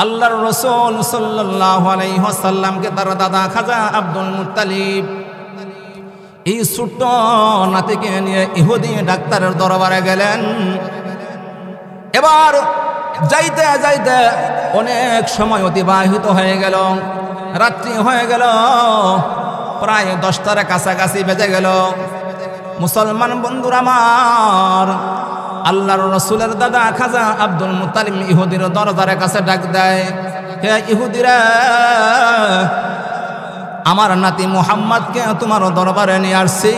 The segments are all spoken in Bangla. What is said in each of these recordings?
আল্লাহর রাসূল সাল্লাল্লাহু আলাইহি ওয়াসাল্লামকে তার দাদা খাজা আব্দুল মুত্তালিব এই ছোট্ট নাতিকে নিয়ে ইহুদি ডাক্তারের দরবারে গেলেন। এবার যাইতে যাইতে অনেক সময় অতিবাহিত হয়ে গেল, রাত্রি হয়ে গেল, প্রায় 10টার কাছাকাছি বেজে গেল। মুসলমান বন্ধুরা আমার, আল্লাহর রাসূলের দাদা খাজা আব্দুল মুত্তালিব ইহুদির দরজার কাছে ডাক দেয়, হে ইহুদিরা, আমার নাতি মুহাম্মদকে তোমার দরবারে নিয়ে আসছি।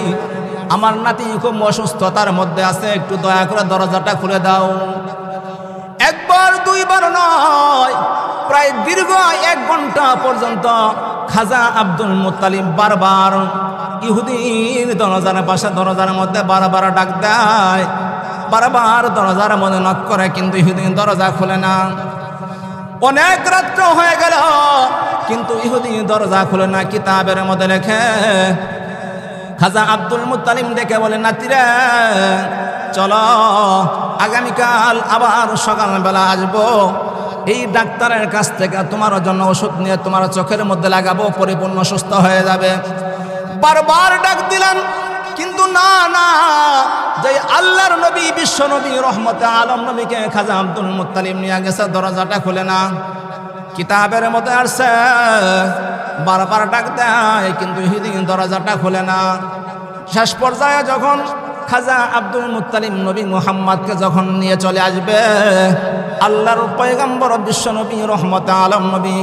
আমার নাতি খুব অসুস্থতার মধ্যে আছে, একটু দয়া করে দরজাটা খুলে দাও। একবার দুইবার নয়, প্রায় দীর্ঘ 1 ঘন্টা পর্যন্ত খাজা আব্দুল মুত্তালিব বারবার ইহুদির দরজার পাশে দরজার মধ্যে বারবার ডাক দেয়, বারবার দরজার মধ্যে নক করে, কিন্তু ইহুদি দরজা খুলে না। অনেক রাত্র হয়ে গেল, কিন্তু ইহুদি দরজা খুলে না। কিতাবের মধ্যে লেখে, খাজা আব্দুল মুত্তালিব ডেকে বলে, নাতিরা চলো, আগামীকাল আবার সকালবেলা আসবো, এই ডাক্তারের কাছ থেকে তোমার জন্য ওষুধ নিয়ে তোমার চোখের মধ্যে লাগাবো, পরিপূর্ণ সুস্থ হয়ে যাবে। বারবার ডাক দিলেন, কিন্তু না না, যে আল্লাহর নবী বিশ্ব নবী রহমতে আলম নবীকে খাজা আব্দুল মুত্তালিব নিয়ে গেছে, দরজাটা খুলে না। কিতাবের মধ্যে আসছে, বারবার ডাক দেয়, কিন্তু ইহুদি দরজাটা খুলে না। শেষ পর্যায়ে যখন খাজা আব্দুল মুত্তালিব নবী মুহাম্মদকে যখন নিয়ে চলে আসবে, আল্লাহর পয়গম্বর বিশ্ব নবী রহমতে আলম নবী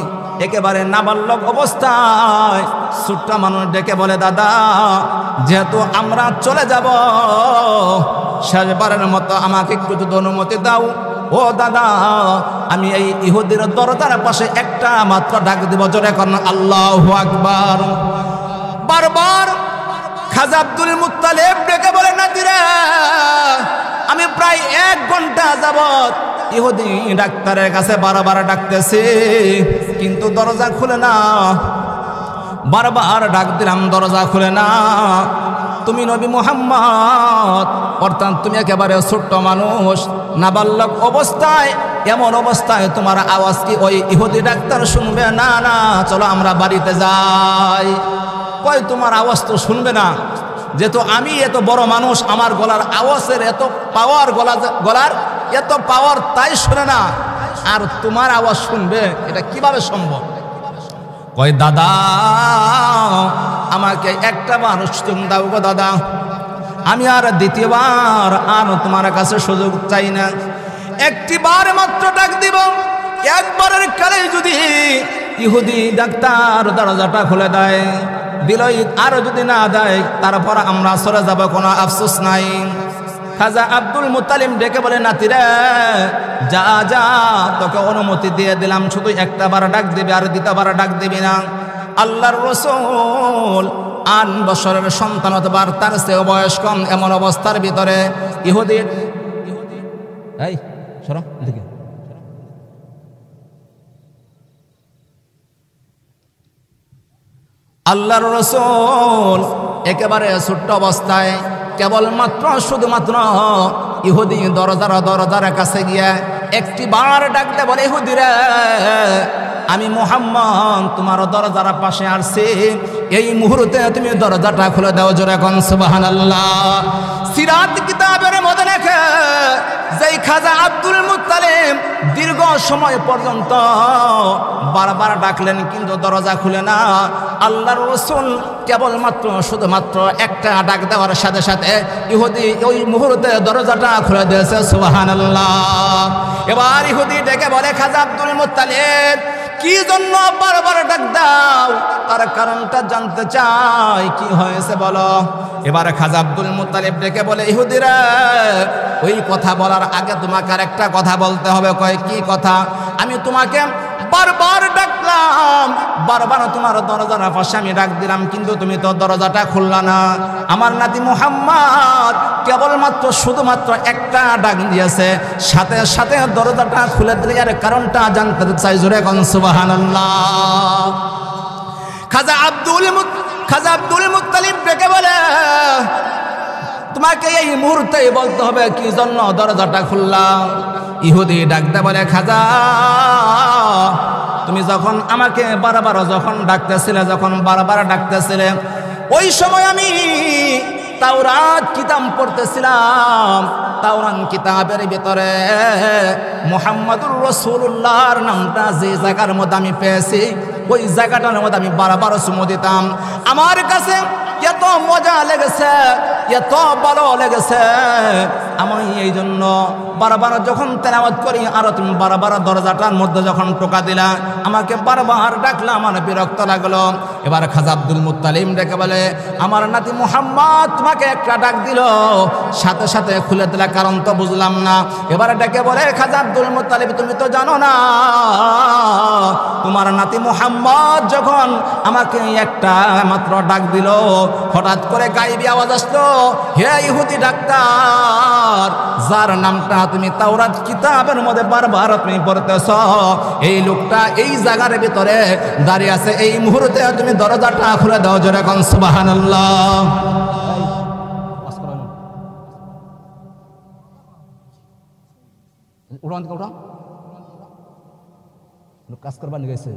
একেবারে নাবালক অবস্থায় ছোট্ট মানুষ ডেকে বলে, দাদা, যেহেতু আমরা চলে যাব, শেষবারের মতো আমাকে একটু যদি অনুমতি দাও। ও দাদা, আমি এই ইহুদির দরজার পাশে একটা মাত্র ডাক দিব, জোরে করেন আল্লাহু আকবার। বারবার খাজা আব্দুল মুত্তালিব ডেকে বলে, নাতিরা, আমি প্রায় 1 ঘন্টা যাবত ইহুদি ডাক্তারের কাছে বারবার ডাকতেছি, কিন্তু দরজা খুলে না। বারবার ডাক দিলাম, দরজা খুলে না। তুমি নবী মুহাম্মদ, অর্থাৎ তুমি একেবারে ছোট্ট মানুষ, নাবালক অবস্থায়, এমন অবস্থায় তোমার আওয়াজ কি ওই ইহুদি ডাক্তার শুনবে? না না, চলো আমরা বাড়িতে যাই। কয়, তোমার আওয়াজ তো শুনবে না, যেহেতু আমি এত বড় মানুষ, আমার গলার আওয়াজের এত পাওয়ার, গলার এত পাওয়ার, তাই শুনে না, আর তোমার আওয়াজ শুনবে, এটা কিভাবে সম্ভব? কয়, দাদা, আমাকে একটা বার সুযোগ দাও গো দাদা, আমি আর দ্বিতীয়বার আর তোমার কাছে সুযোগ চাই না, একটিবার মাত্র ডাক দিব। একবারের কালে যদি ইহুদি ডাক্তার দরজাটা খুলে দেয়, দিলই, আর যদি না দেয়, তারপর আমরা সরে যাব, কোনো আফসোস নাই। খাজা আব্দুল মুত্তালিব ডেকে বলে, নাতিরা, যা যা, তোকে অনুমতি দিয়ে দিলাম, শুধু একটাবার ডাক দিবি, আর দ্বিতীয়বার ডাক দিবি না। আল্লাহর রাসূল 8 বছরের সন্তান অথবা তার চেয়ে বয়স কম, এমন অবস্থার ভিতরে ইহুদির, এই সরো এদিকে, আল্লাহর রাসূল একেবারে ছোট্ট অবস্থায় কেবলমাত্র শুধুমাত্র ইহুদি দরজার কাছে গিয়ে একটিবার ডাকতে বলে, ইহুদিরা, আমি মুহাম্মদ তোমার দরজার পাশে আসছি, এই মুহূর্তে তুমি দরজাটা খুলে দাও, জোরে কোন সুবহানাল্লাহ। সিরাত কিতাবের মধ্যে লেখে, যেই খাজা আব্দুল মুত্তালিব দীর্ঘ সময় পর্যন্ত বারবার ডাকলেন, কিন্তু দরজা খুলে না। আল্লাহর রাসূল কেবলমাত্র শুধুমাত্র একটা ডাক দেওয়ার সাথে সাথে ইহুদি ওই মুহূর্তে দরজাটা খুলে দিয়েছে, সুবহানাল্লাহ। এবার ইহুদি ডেকে বলে, খাজা আব্দুল মুত্তালিব, কি জন্য বারবার ডাক দাও? তার কারণটা জানতে চাই, কি হয়েছে বলো। এবার খাজা আব্দুল মুত্তালিব ডেকে বলে, ইহুদিরা, ওই কথা বলার আগে তোমাকে আর একটা কথা বলতে হবে। কয়, কি কথা? আমি তোমাকে বারবার ডাকলাম, বারবার তোমার দরজার পাশে আমি ডাক দিলাম, কিন্তু তুমি তো দরজাটা খুললা না। আমার নাতি মুহাম্মদ কেবলমাত্র শুধুমাত্র একটা ডাক দিয়েছে, সাথে সাথে দরজাটা খুলে দিলে, আর কারণটা জানতে চাই, জোরে কোন সুবহানাল্লাহ। খাজা আব্দুল মুত্তালিব ডেকে বলে, তোমাকে এই মুহূর্তেই বলতে হবে কি জন্য দরজাটা খুললাম। ইহুদি ডাকতে বলে, খাজা, যখন আমাকে বারবার যখন ডাকতেছিলে, যখন বারবার ডাকতেছিলে, ওই সময় আমি তাওরাত কিতাব পড়তেছিলাম। তাওরাত কিতাবের ভিতরে মুহাম্মাদুর রাসূলুল্লাহর নামটা যে জায়গার মধ্যে আমি পেয়েছি, ওই জায়গাটার মধ্যে আমি বারবার চুমু দিতাম। আমার কাছে এত মজা লেগেছে, এত ভালো লেগেছে, আমি এই জন্য বারবার যখন তেলাওয়াত করি, আর তুমি বারবার দরজাটার মধ্যে যখন টোকা দিলা, আমাকে বারবার ডাকলা, আমার বিরক্ত লাগলো। এবার খাজা আব্দুল মুত্তালিব ডেকে বলে, আমার নাতি মুহাম্মদ তোমাকে একটা ডাক দিল, সাথে সাথে খুলে দিলা, কারণ তো বুঝলাম না। এবার ডেকে বলে, খাজা আব্দুল মুত্তালিব তুমি তো জানো না, তোমার নাতি মুহাম্মদ যখন আমাকে একটা মাত্র ডাক দিল, হঠাৎ করে গায়েবী আওয়াজ আসলো, হে ইহুদি ডাক্তার, যার নামটা তুমি তাওরাত কিতাবের মধ্যে বারবার তুমি পড়তেছ, এই লোকটা এই জায়গার ভিতরে দাঁড়িয়ে আছে, এই মুহূর্তে তুমি দরজাটা খুলে দাও। জোরে কোন সুবহানাল্লাহ। কাজ করবার গেছে,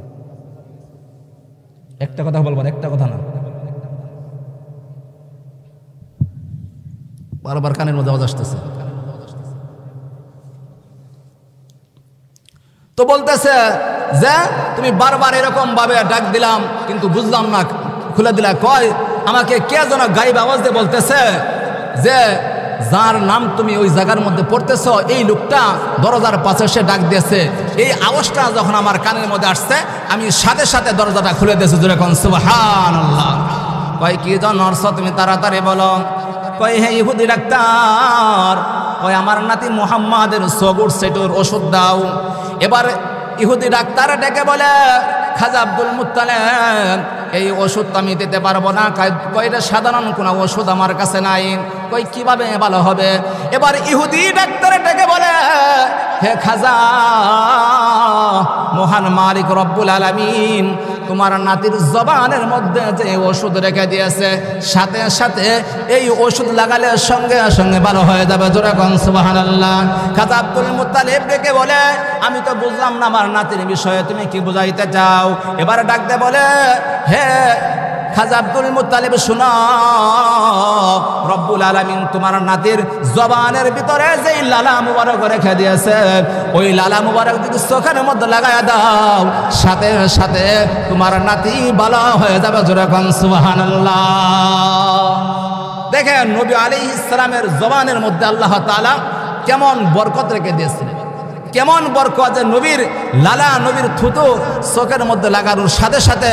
একটা কথা বলবার, একটা কথা না, বারবার কানের মধ্যে আওয়াজ আসতেছে। তো বলতেছে যে তুমি বারবার এরকম ভাবে ডাক দিলাম, কিন্তু বুঝলাম না, খুলে দিলা। কয় আমাকে কে যেন গায়েব আওয়াজ দিয়ে বলতেছে যে যার নাম তুমি ওই জায়গার মধ্যে পড়তেছ, এই লোকটা দরজার পাশে সে ডাক দিয়েছে। এই আওয়াজটা যখন আমার কানের মধ্যে আসছে, আমি সাথে সাথে দরজাটা খুলে দিয়েছি। জোরে কোন সুবহানাল্লাহ। কয় কি জন নরস, তুমি তাড়াতাড়ি বলো। কয় হে ইহুদি ডাক্তার, কয় আমার নাতি মুহাম্মাদের সগুর সেটুর ওষুধ দাও। এবার ইহুদি ডাক্তার ডেকে বলে, খাজা আব্দুল মুত্তালিব এই ওষুধ আমি দিতে পারবো না। কয় এটা সাধারণ কোনো ওষুধ আমার কাছে নাই। কই কিভাবে ভালো হবে? এবার ইহুদি ডাক্তার ডেকে বলে, হে খাজা, মহান মালিক রব্বুল আলামিন তোমার নাতির জবানের মধ্যে যে ওষুধ রেখে দিয়েছে, সাথে সাথে এই ওষুধ লাগালে সঙ্গে সঙ্গে ভালো হয়ে যাবে। জোরে কোন সুবহানাল্লাহ। খাজা আব্দুল মুত্তালিব ডেকে বলে, আমি তো বুঝলাম না আমার নাতির বিষয়ে তুমি কি বুঝাইতে চাও। এবার ডাকতে বলে, হে খাজা আব্দুল মুত্তালিব শুনো, রব্বুল আলামিন তোমার নাতির জবানের ভিতরে যেই লালা মুবারক রেখে দিয়েছে, ওই লালা মুবারক যদি চোখের মধ্যে লাগায়া দাও, সাথে সাথে তোমার নাতি ভালো হয়ে যাবে। জোরে কোন সুবহানাল্লাহ। দেখেন নবী আলাইহিস সালামের জবানের মধ্যে আল্লাহ তাআলা কেমন বরকত রেখে দিয়েছিলেন, কেমন বরকত যে নবীর লালা, নবীর থুতু চোখের মধ্যে লাগানোর সাথে সাথে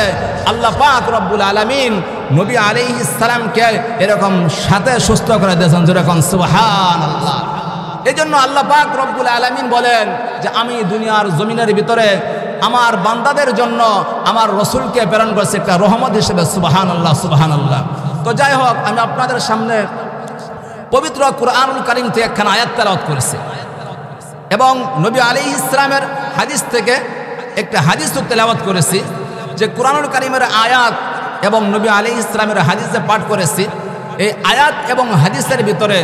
আল্লাহ পাক রব্বুল আলামিন নবী আলাইহিস সালামকে এরকম সাথে সুস্থ করে দিয়েছেন। যেরকম সুবহানাল্লাহ। এই জন্য আল্লাহ পাক রব্বুল আলামিন বলেন যে আমি দুনিয়ার জমিনের ভিতরে আমার বান্দাদের জন্য আমার রসুলকে প্রেরণ করেছি একটা রহমত হিসেবে। সুবহানাল্লাহ, সুবহানাল্লাহ। তো যাই হোক, আমি আপনাদের সামনে পবিত্র কুরআনুল কারীম থেকে একখানা আয়াত তেলাওয়াত করেছি এবং নবী আলাইহিস সালামের হাদিস থেকে একটা হাদিসও তেলাওয়াত করেছি। যে কুরআনুল কারীমের আয়াত এবং নবী আলাইহিস সালামের হাদিসে পাঠ করেছি, এই আয়াত এবং হাদিসের ভিতরে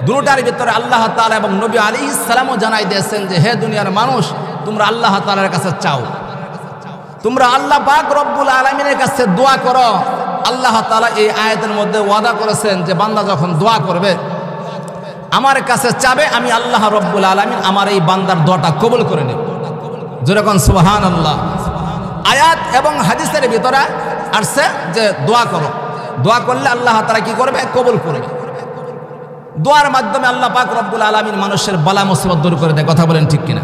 দুটার ভিতরে আল্লাহ তাআলা এবং নবী আলাইহিস সালামও জানাই দিয়েছেন যে হে দুনিয়ার মানুষ, তোমরা আল্লাহ তাআলার কাছে চাও, তোমরা আল্লাহ পাক রব্বুল আলামিনের কাছে দোয়া করো। আল্লাহ তাআলা এই আয়াতের মধ্যে ওয়াদা করেছেন যে বান্দা যখন দোয়া করবে, আমার কাছে চাবে, আমি আল্লাহ রব্বুল আলামিন আমার এই বান্দার দোয়াটা কবুল করে নেব। যেরকম সুবহানাল্লাহ। আয়াত এবং হাদিসের ভিতরে আসছে যে দোয়া করো, দোয়া করলে আল্লাহ তাআলা কি করবে? কবুল করবে। দোয়ার মাধ্যমে আল্লাহ পাক রব্বুল আলামিন মানুষের বালা মুসিবত দূর করে দেয়। কথা বলেন ঠিক কিনা?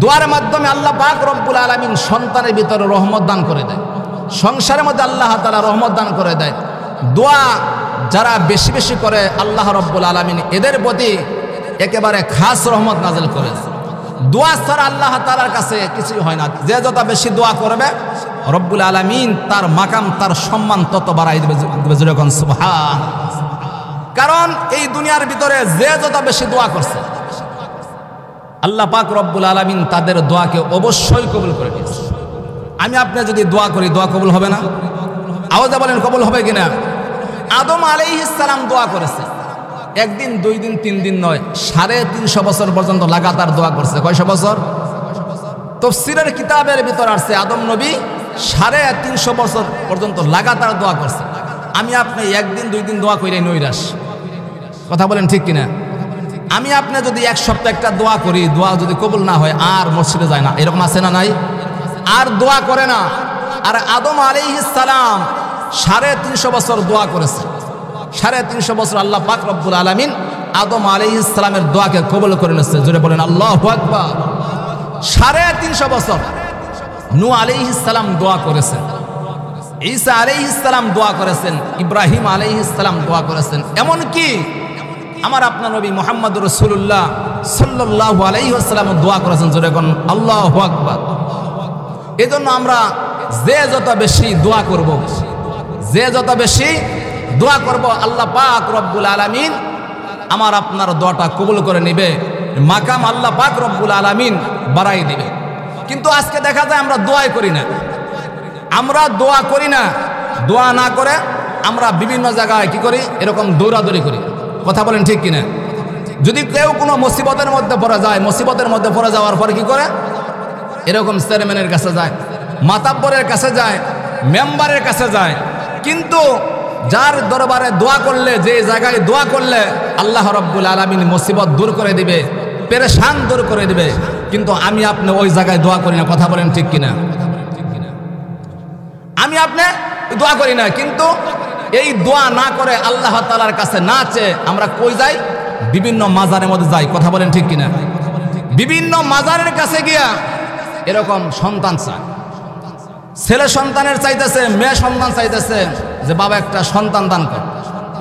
দোয়ার মাধ্যমে আল্লাহ পাক রব্বুল আলামিন সন্তানের ভিতরে রহমত দান করে দেয়, সংসারের মধ্যে আল্লাহ তাআলা রহমত দান করে দেয়। দোয়া যারা বেশি বেশি করে আল্লাহ রব্বুল আলামিন এদের প্রতি একেবারে খাস রহমত নাযিল করে। দোয়া ছাড়া আল্লাহ তাআলার কাছে কিছুই হয় না। যে যত বেশি দোয়া করবে রব্বুল আলামিন তার মাকাম, তার সম্মান তত বাড়াই দেবে। যেরকম সুবহান। কারণ এই দুনিয়ার ভিতরে যে যত বেশি দোয়া করছে, আল্লাহ পাক রব্বুল আলামিন তাদের দোয়াকে অবশ্যই কবুল করে দিয়েছে। আমি আপনি যদি দোয়া করি, দোয়া কবুল হবে না? আওয়াজে বলেন কবুল হবে কিনা? আদম আলাইহিস সালাম দোয়া করেছে, একদিন, 2 দিন, 3 দিন নয়, 350 বছর পর্যন্ত লাগাতার দোয়া করছে। কয়শো বছর? তাফসীরের কিতাবের ভিতর আসছে আদম নবী 350 বছর পর্যন্ত লাগাতার দোয়া করছে। আমি আপনি একদিন দুই দিন দোয়া কইরাই নৈরাশ, কথা বলেন ঠিক কিনা? আমি আপনি যদি এক সপ্তাহ একটা দোয়া করি, দোয়া যদি কবুল না হয় আর মসজিদে যায় না, এরকম আছে না নাই? আর দোয়া করে না। আর আদম আলাইহিস সালাম 350 বছর দোয়া করেছে। 350 বছর আল্লাহ পাক রব্বুল আলামিন আদম আলাইহিস সালামের দোয়াকে কবুল করে নিয়েছে। জোরে বলেন আল্লাহু আকবার। 350 বছর নূহ আলাইহিস সালাম দোয়া করেছেন, ঈসা আলাইহিস সালাম দোয়া করেছেন, ইব্রাহিম আলাইহিস সালাম দোয়া করেছেন, এমনকি আমার আপনার নবী মুহাম্মদুর রাসূলুল্লাহ সাল্লাল্লাহু আলাইহি ওয়াসাল্লাম দোয়া করেছেন। জোরে কোন আল্লাহু আকবার। এজন্য আমরা যে যত বেশি দোয়া করব, আল্লাহ পাক রব্বুল আলামিন আমার আপনার দোয়াটা কবুল করে নেবে, মাকাম আল্লাহ পাক রব্বুল আলামিন বাড়াই দিবে। কিন্তু আজকে দেখা যায় আমরা দোয়া করি না, দোয়া না করে আমরা বিভিন্ন জায়গায় কি করি, এরকম দৌড়াদৌড়ি করি, কথা বলেন ঠিক কিনা? যদি কেউ কোনো মুসিবতের মধ্যে পড়ে যাওয়ার পরে কি করে, এরকম চেয়ারম্যানের কাছে যায়, মাতাব্বরের কাছে যায়, মেম্বারের কাছে যায়। কিন্তু যার দরবারে দোয়া করলে, যে জায়গায় দোয়া করলে আল্লাহ রাব্বুল আলামিন মুসিবত দূর করে দিবে, পেরেশান দূর করে দিবে, কিন্তু আমি আপনি ওই জায়গায় দোয়া করি না, কথা বলেন ঠিক কিনা? আমি আপনি দোয়া করি না, কিন্তু এই দোয়া না করে আল্লাহ তাআলার কাছে না চেয়ে আমরা কই যাই? বিভিন্ন মাজারের মধ্যে যাই, কথা বলেন ঠিক কিনা? বিভিন্ন মাজারের কাছে গিয়া এরকম সন্তান চায়, ছেলে সন্তানের চাইতেছে, মেয়ে সন্তান চাইতেছে যে বাবা একটা সন্তান দান কর,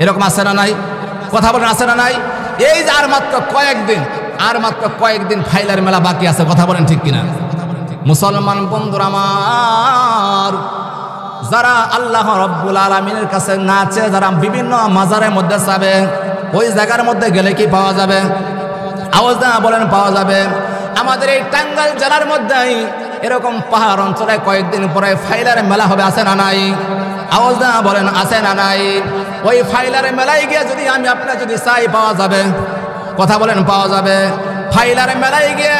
এরকম আছে না নাই? কথা বলেন আছে না নাই? এই যে আর মাত্র কয়েকদিন ফাইলার মেলা বাকি আছে, কথা বলেন ঠিক কিনা? মুসলমান বন্ধুরা আমার, যারা আল্লাহ রাব্বুল আলামিনের কাছে না চেয়ে যারা বিভিন্ন মাজারের মধ্যে যাবে, ওই জায়গার মধ্যে গেলে কি পাওয়া যাবে? আওয়াজ না বলেন পাওয়া যাবে। আমাদের এই টাঙ্গাইল জেলার মধ্যেই এরকম পাহাড় অঞ্চলে কয়েকদিন পরে ফাইলার মেলা হবে, আছে না নাই? আওয়াজ না বলেন আছে না নাই? ওই ফাইলার মেলায় গিয়ে যদি আমি আপনার যদি চাই পাওয়া যাবে, কথা বলেন পাওয়া যাবে। ফাইলার মেলায় গিয়ে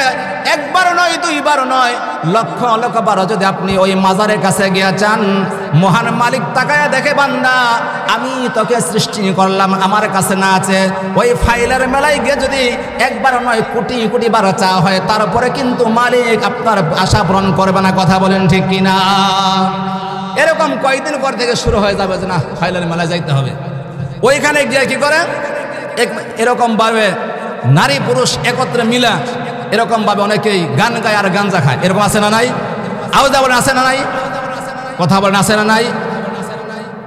একবার নয়, দুইবার নয়, লক্ষ বার যদি আপনি ওই মাজারের কাছে গিয়ে চান, মহান মালিক তাকায় দেখে, বান্দা আমি তোকে সৃষ্টি করলাম, আমার কাছে না আছে। ওই ফাইলার মেলায় গিয়ে যদি একবার নয় কোটি বার চাওয়া হয়, তারপরে কিন্তু মালিক আপনার আশা পূরণ করবে না, কথা বলেন ঠিক কিনা? এরকম কয়েকদিন পর থেকে শুরু হয়ে যাবে যে না ফাইলার মেলায় যাইতে হবে। ওইখানে গিয়ে কি করে, এরকম ভাবে নারী পুরুষ একত্রে মিলা এরকম ভাবে অনেকেই গান গায় আর গাঞ্জা খায়, এরকম আছে না নাই? আওয়াজ বলেন আছে না নাই? কথা বলেন আছে না নাই?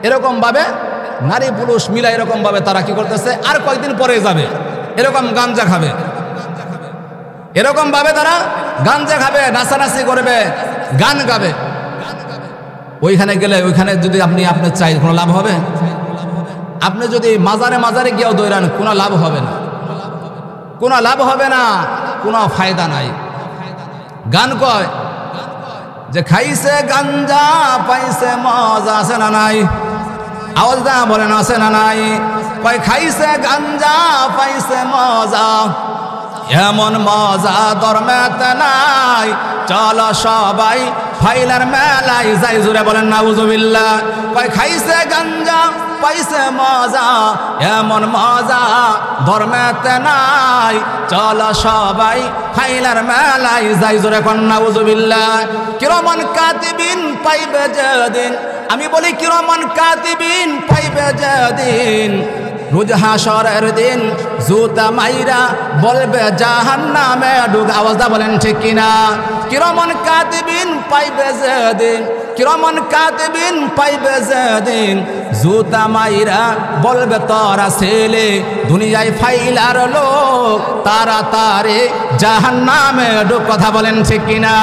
এরকম ভাবে নারী পুরুষ মিলা এরকম ভাবে তারা কি করতেছে, আর কয়েকদিন পরে যাবে এরকম গাঞ্জা খাবে, এরকম ভাবে তারা গাঞ্জা খাবে, নাচানাচি করবে, গান গাবে। ওইখানে গেলে, ওইখানে যদি আপনি চাই কোনো লাভ হবে? আপনি যদি মাজারে গিয়েও দৌড়ান, কোনো লাভ হবে না, কোনো লাভ হবে না, কোনো ফায়দা নাই। গান কয় যে খাইছে গাঞ্জা পাইছে মজা, আছে না নাই? আওয়াজ না বলেন আছে না নাই? কয় খাইছে গাঞ্জা পাইছে মজা, এমন মজা ধর্মেতে নাই, চলো সবাই ফাইলার মেলায় যাই, জোরে বলেন নাউজুবিল্লাহ। কয় খাইছে গাঞ্জা পাইছে মজা, এমন মজা ধর্মেতে নাই, চলো সবাই ফাইলার মেলায় যাই, জোরে কোন নাউজুবিল্লাহ। কিরমান কাতিবিন পাইবে যেদিন, আমি বলি কিরমান কাতিবিন পাইবে যেদিন, রোজ হাসরের দিন জুতা মাইরা বলবে জাহান্নামে ঢুক, আওয়াজটা বলেন ঠিক কিনা? কিরমান কাতিবিন পাইবে যেদিন, কিরমান কাতিবিন পাইবে যেদিন, জুতা মাইরা বলবে তোরা ছেলে দুনিয়ায় ফাইলার লোক, তাড়াতাড়ি জাহান্নামে ঢুক, কথা বলেন ঠিক কিনা?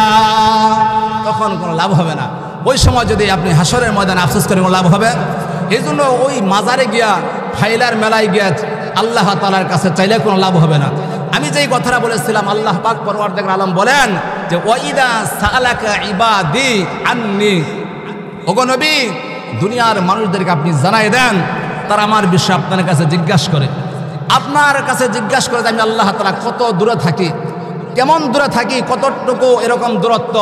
তখন কোনো লাভ হবে না। ওই সময় যদি আপনি হাসরের ময়দানে আফসোস করে কোনো লাভ হবে? এই জন্য ওই মাজারে গিয়া, ফাইলার মেলায় গিয়া আল্লাহ তাআলার কাছে চাইলে কোনো লাভ হবে না। আমি যেই কথাটা বলেছিলাম, আল্লাহ পাক পরওয়ারদিগার আলম বলেন যে ওয়াইদা সালাকা ইবাদি আন্নি, ওগো নবী দুনিয়ার মানুষদেরকে আপনি জানাই দেন, তারা আমার বিষয়ে আপনার কাছে জিজ্ঞাসা করে, আপনার কাছে জিজ্ঞাসা করে যে আমি আল্লাহ তাআলা কত দূরে থাকি, কেমন দূরে থাকি, কতটুকু এরকম দূরত্ব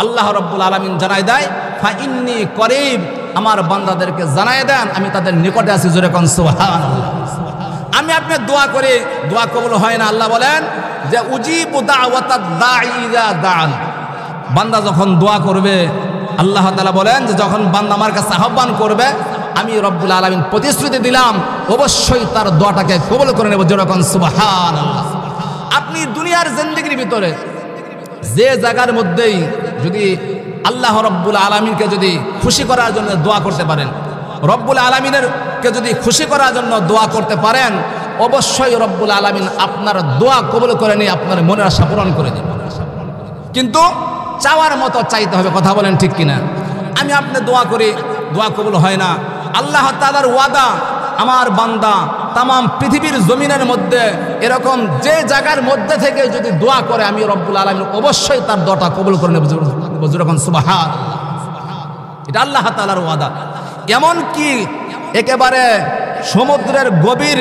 আল্লাহ রাব্বুল আলামিন জানায় দেয়, ফা ইন্নী করিব, আমার বান্দাদেরকে জানায় দেন আমি তাদের নিকটে আছি। জোরে কোন সুবহানাল্লাহ। আমি আপনি দোয়া করে দোয়া কবুল হয় না, আল্লাহ বলেন যে উজিবু দাওয়াতাদ দাঈ ইযা দাআন। বান্দা যখন দোয়া করবে, আল্লাহ তাআলা বলেন যে যখন বান্দা আমার কাছে আহ্বান করবে, আমি রব্বুল আলামিন প্রতিশ্রুতি দিলাম অবশ্যই তার দোয়াটাকে কবুল করে নেব। জোরে কোন সুবহানাল্লাহ। আপনি দুনিয়ার জিন্দেগির ভিতরে যে জায়গার মধ্যেই যদি আল্লাহ রব্বুল আলামিনকে যদি খুশি করার জন্য দোয়া করতে পারেন, রব্বুল আলামিনেরকে যদি খুশি করার জন্য দোয়া করতে পারেন, অবশ্যই রব্বুল আলামিন আপনার দোয়া কবুল করে নিয়ে আপনার মনের আশা পূরণ করে দেন। কিন্তু চাওয়ার মতো চাইতে হবে, কথা বলেন ঠিক কিনা? আমি আপনি দোয়া করি, দোয়া কবুল হয় না। আল্লাহ তাআলার ওয়াদা, আমার বান্দা তামাম পৃথিবীর জমিনের মধ্যে এরকম যে জায়গার মধ্যে থেকে যদি দোয়া করে, আমি রব্বুল আলামিন অবশ্যই তার দোয়াটা কবুল করে নেব। যখন সুবহানাল্লাহ, এটা আল্লাহ তাআলার ওয়াদা। এমন কি একেবারে সমুদ্রের গভীর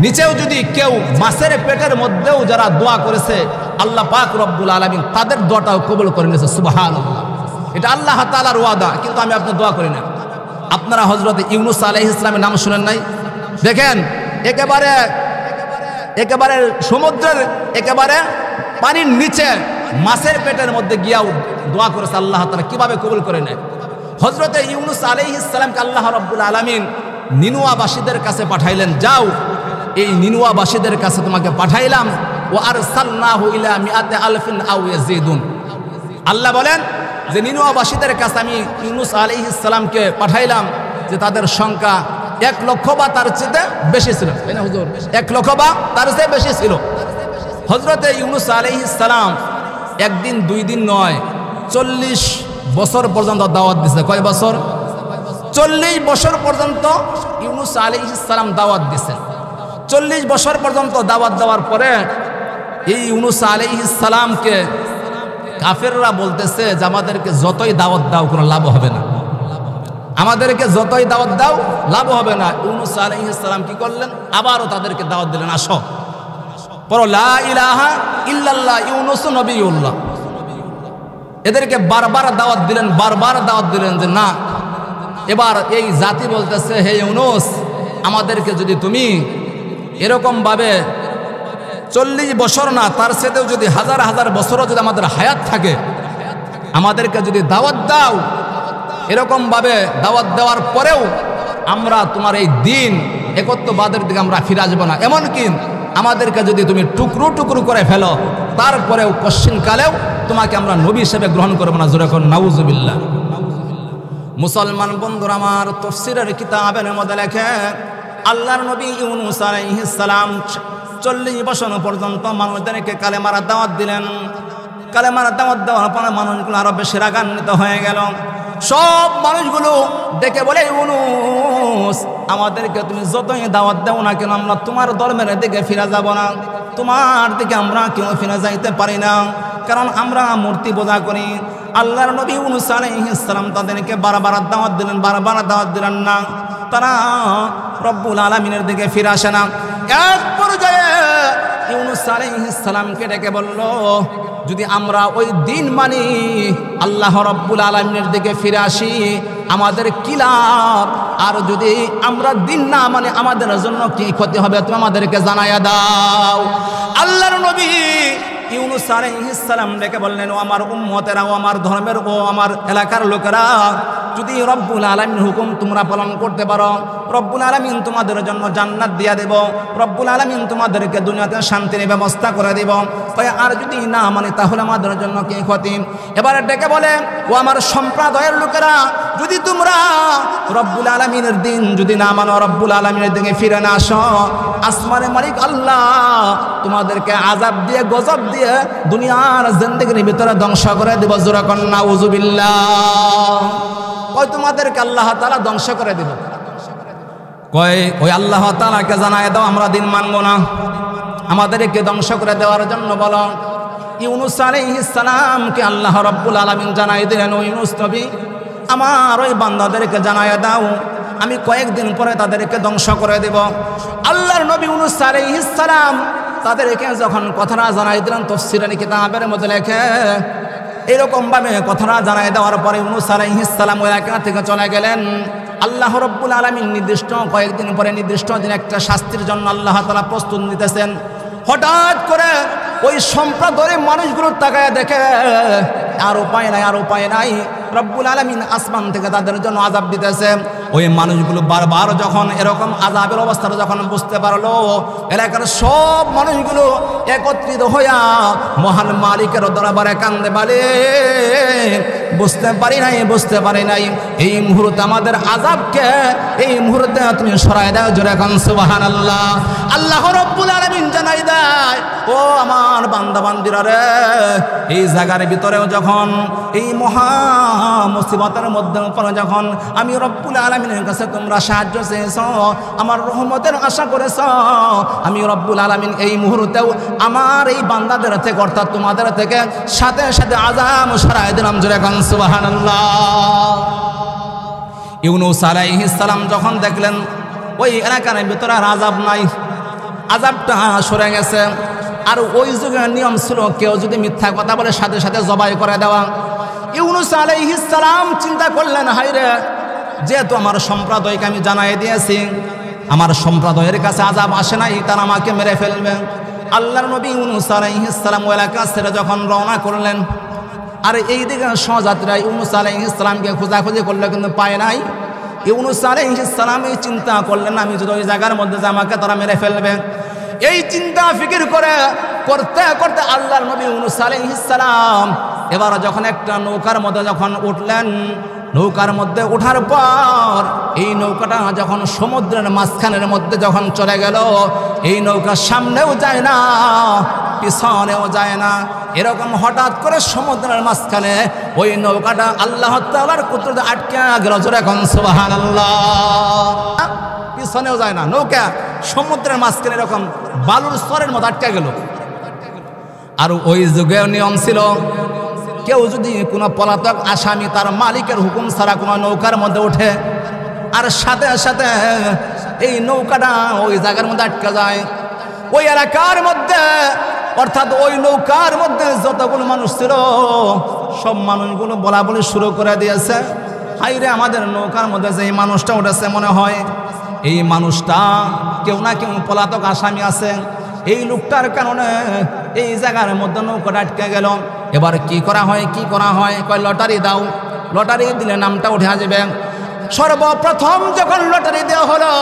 নিচেও যদি কেউ মাছের পেটের মধ্যেও যারা দোয়া করেছে, আল্লাহ পাক রব্বুল আলামিন তাদের দোয়াটাও কবুল করে নিয়েছে। সুবহানাল্লাহ, এটা আল্লাহ তাআলার ওয়াদা। কিন্তু আমি আপনি দোয়া করি না। আপনারা হযরত ইউনূস আলাইহিস সালামের নাম শুনেন নাই? দেখেন একেবারে সমুদ্রের একেবারে পানির নিচে মাছের পেটের মধ্যে গিয়াও দোয়া করেছে, আল্লাহ তাআলা কিভাবে কবুল করে নেয়। হযরত ইউনূস আলাইহিস সালামকে আল্লাহ রাব্বুল আলামিন নিনুয়াবাসীদের কাছে পাঠাইলেন, যাও এই নিনুয়াবাসীদের কাছে তোমাকে পাঠাইলাম। ওয়া আরসালনাহু ইলা মিআতি আলফিন আও ইয়াজিদুন। আল্লাহ বলেন যে নিনুয়াবাসীদের কাছে আমি ইউনূস আলাইহিস সালামকে পাঠাইলাম, যে তাদের সংখ্যা 1 লক্ষ বা তার চেয়ে বেশি ছিল। তাই না হুজুর? 1 লক্ষ বা তার চেয়ে বেশি ছিল। হযরত ইউনূস আলাইহিস সালাম একদিন 2 দিন নয়, 40 বছর পর্যন্ত দাওয়াত দিয়েছে। কয় বছর? 40 বছর পর্যন্ত ইউনূস আলাইহিস সালাম দাওয়াত দিয়েছেন। 40 বছর পর্যন্ত দাওয়াত দেওয়ার পরে এই ইউনূস আলাইহিস সালামকে কাফেররা বলতেছে যে আমাদেরকে যতই দাওয়াত দাও কোনো লাভ হবে না, আমাদেরকে যতই দাওয়াত দাও লাভ হবে না। ইউনূস আলাইহিস সালাম কি করলেন? আবারও তাদেরকে দাওয়াত দিলেন, আসো পড়ো লা ইলাহা ইল্লাল্লাহ ইউনূস নবিয়ুল্লাহ। এদেরকে বারবার দাওয়াত দিলেন যে না। এবার এই জাতি বলতেছে, হে ইউনূস, আমাদেরকে যদি তুমি এরকমভাবে 40 বছর না তার সাথেও যদি হাজার হাজার বছরও যদি আমাদের হায়াত থাকে, আমাদেরকে যদি দাওয়াত দাও, এরকমভাবে দাওয়াত দেওয়ার পরেও আমরা তোমার এই দিন একত্ববাদের দিকে আমরা ফিরে আসবো না। এমনকি আমাদেরকে যদি তুমি টুকরো টুকরো করে ফেলো, তারপরেও কশ্চিনকালেও তোমাকে আমরা নবী হিসেবে গ্রহণ করবো না। জোরে কোন নাউজুবিল্লাহ। মুসলমান বন্ধুরা আমার, তাফসীরের কিতাবের মধ্যে লেখে আল্লাহর নবী ইউনূস আলাইহিস সালাম 40 বছর পর্যন্ত মানুষদেরকে কালেমার দাওয়াত দিলেন। কালেমার দাওয়াত দেওয়ার পরে মানুষগুলো আরো বেশি রাগান্বিত হয়ে গেল। সব মানুষগুলো দেখে বলে, ইউনূস, আমাদেরকে তুমি যতই দাওয়াত দাও না কেন, আমরা তোমার ধর্মের দিকে ফিরে যাব না, তোমার দিকে আমরা কেউ ফিরে যাইতে পারি না, কারণ আমরা মূর্তি পূজা করি। আল্লাহর নবী ইউনূস আলাইহিস সালাম তাদেরকে বারবার দাওয়াত দিলেন না, তারা রব্বুল আলামিনের দিকে ফিরে আসে না। এক পর্যায়ে ইউনূস আলাইহিস সালামকে ডেকে বলল, যদি আমরা ওই দিন মানি, আল্লাহ রব্বুল আলামিনের দিকে ফিরে আসি, আমাদের কি লাভ? আর যদি আমরা দিন না মানে আমাদের জন্য কি ক্ষতি হবে, তুমি আমাদেরকে জানাইয়া দাও। আল্লাহর নবী ইউনূস আলাইহিস সালাম ডেকে বললেন, ও আমার উম্মতেরা, ও আমার ধর্মের, ও আমার এলাকার লোকেরা, যদি রব্বুল আলামিনের হুকুম তোমরা পালন করতে পারো, রব্বুল আলামিন তোমাদের জন্য জান্নাত দিয়া দেব, রব্বুল আলামিন তোমাদেরকে দুনিয়াতে শান্তির ব্যবস্থা করে দেব। আর যদি না মানে তাহলে আমাদের জন্য কি ক্ষতি? এবারে ডেকে বলে, ও আমার সম্প্রদায়ের লোকেরা, যদি তোমরা রব্বুল আলামিনের দিন যদি না মানো, রব্বুল আলামিনের দিকে ফিরে না আসো, আসমানের মালিক আল্লাহ তোমাদেরকে আযাব দিয়ে, গজব দিয়ে দুনিয়ার জিন্দেগির ভিতরে ধ্বংস করে দেব। জোরে কোন নাউজুবিল্লাহ। কই তোমাদেরকে আল্লাহ তাআলা ধ্বংস করে দেব? কই ওই আল্লাহ তাআলাকে জানায় দাও আমরা দিন মানব না, আমাদেরকে ধ্বংস করে দেওয়ার জন্য বলো। ইউনূস আলাইহিস সালামকে আল্লাহ রাব্বুল আলামিন জানাই দিলেন, ও ইউনূস নবী, আমার ওই বান্দাদেরকে জানায় দাও, আমি কয়েকদিন পরে তাদেরকে ধ্বংস করে দেব। আল্লাহর নবী ইউনূস আলাইহিস সালাম তাদেরকে যখন কথাটা জানাই দিলেন, তাফসীরের কিতাবের মধ্যে লেখে এরকমভাবে কথাটা জানাই দেওয়ার পরে ইউনূস আলাইহিস সালাম ওই এলাকা থেকে চলে গেলেন। আল্লাহ রাব্বুল আলামিন নির্দিষ্ট কয়েকদিন পরে নির্দিষ্ট দিন একটা শাস্তির জন্য আল্লাহ তাআলা প্রস্তুত নিতেছেন। হঠাৎ করে ওই সম্প্রদায়ের মানুষগুলো তাকায় দেখে আর উপায় নাই, আর উপায় নাই, রব্বুল আলামিন আসমান থেকে তাদের জন্য আযাব দিতেছে। ওই মানুষগুলো বারবার যখন এরকম আযাবের অবস্থাটা যখন বুঝতে পারলো, এলাকার সব মানুষগুলো একত্রিত হইয়া মহান মালিকের দরবারে কান্দে বলে, বুঝতে পারি নাই এই মুহূর্তে আমাদের আযাবকে এই মুহূর্তে তুমি সরাই দাও। জোরে কান সুবহানাল্লাহ। আল্লাহ রাব্বুল আলামিন জানাই দেয়, ও আমার বান্দা বান্দিরা রে, এই জায়গার ভিতরেও যখন এই মহা মুসিবতের মধ্যে পড়ে যখন আমি রব্বুল আলামিনের কাছে তোমরা সাহায্য চেয়েছো, আমার রহমতের আশা করেছো, আমি রব্বুল আলামিন এই মুহূর্তেও আমার এই বান্দাদের থেকে অর্থাৎ তোমাদের থেকে সাথে সাথে আযাব সরাই দিলাম। জোরে কান সুবহানাল্লাহ। ইউনূস আলাইহিস সালাম যখন দেখলেন ওই এলাকার ভিতরে আর আযাব নাই, আযাবটা সরে গেছে, আর ওই যুগের নিয়ম ছিল কেউ যদি মিথ্যা কথা বলে সাথে সাথে জবাই করে দেওয়া। ইউনূস আলাইহিস সালাম চিন্তা করলেন, হায়রে, যেহেতু আমার সম্প্রদায়কে আমি জানাই দিয়েছি, আমার সম্প্রদায়ের কাছে আযাব আসে নাই, তারা আমাকে মেরে ফেলবে। আল্লাহর নবী ইউনূস আলাইহিস সালাম ওই এলাকা ছেড়ে যখন রওনা করলেন, আর এই দিকে সহযাত্রীরা ইউনূস আলাইহিস সালামকে খোঁজাখুঁজি করলে কিন্তু পায় নাই। ইউনূস আলাইহিস সালাম এই চিন্তা করলেন, আমি যদি ওই জায়গার মধ্যে যে আমাকে তারা মেরে ফেলবে, এই চিন্তা ফিকির করতে করতে আল্লাহর নবী ইউনূস আলাইহিস সালাম এবার যখন একটা নৌকার মধ্যে যখন উঠলেন, নৌকার মধ্যে ওঠার পর এই নৌকাটা যখন সমুদ্রের মাঝখানের মধ্যে যখন চলে গেল, এই নৌকা সামনেও যায় না পিছনেও যায় না, এরকম হঠাৎ করে সমুদ্রের মাঝখানে ওই নৌকাটা আল্লাহ তাআলার কুদরতে আটকে গেল। জোরে কোন সুবহানাল্লাহ। পিছনেও যায় না, নৌকা সমুদ্রের মাঝখানে এরকম বালুর স্তরের মতো আটকে গেল। আর ওই যুগে নিয়ম ছিল, কেউ যদি কোনো পলাতক আসামি তার মালিকের হুকুম ছাড়া কোনো নৌকার মধ্যে ওঠে, আর সাথে সাথে এই নৌকাটা ওই জায়গার মধ্যে আটকে যায়, ওই এলাকার মধ্যে অর্থাৎ ওই নৌকার মধ্যে যতগুলো মানুষ ছিল সব মানুষগুলো বলা বলি শুরু করে দিয়েছে, হাইরে, আমাদের নৌকার মধ্যে যে এই মানুষটা উঠেছে, মনে হয় এই মানুষটা কেউ না কেউ পলাতক আসামি আছে, এই লোকটার কারণে এই জায়গার মধ্যে নৌকাটা আটকে গেল। এবার কি করা হয় কয় লটারি দাও, লটারি দিলে নামটা উঠে আসবে। সর্বপ্রথম যখন লটারি দেওয়া হলো,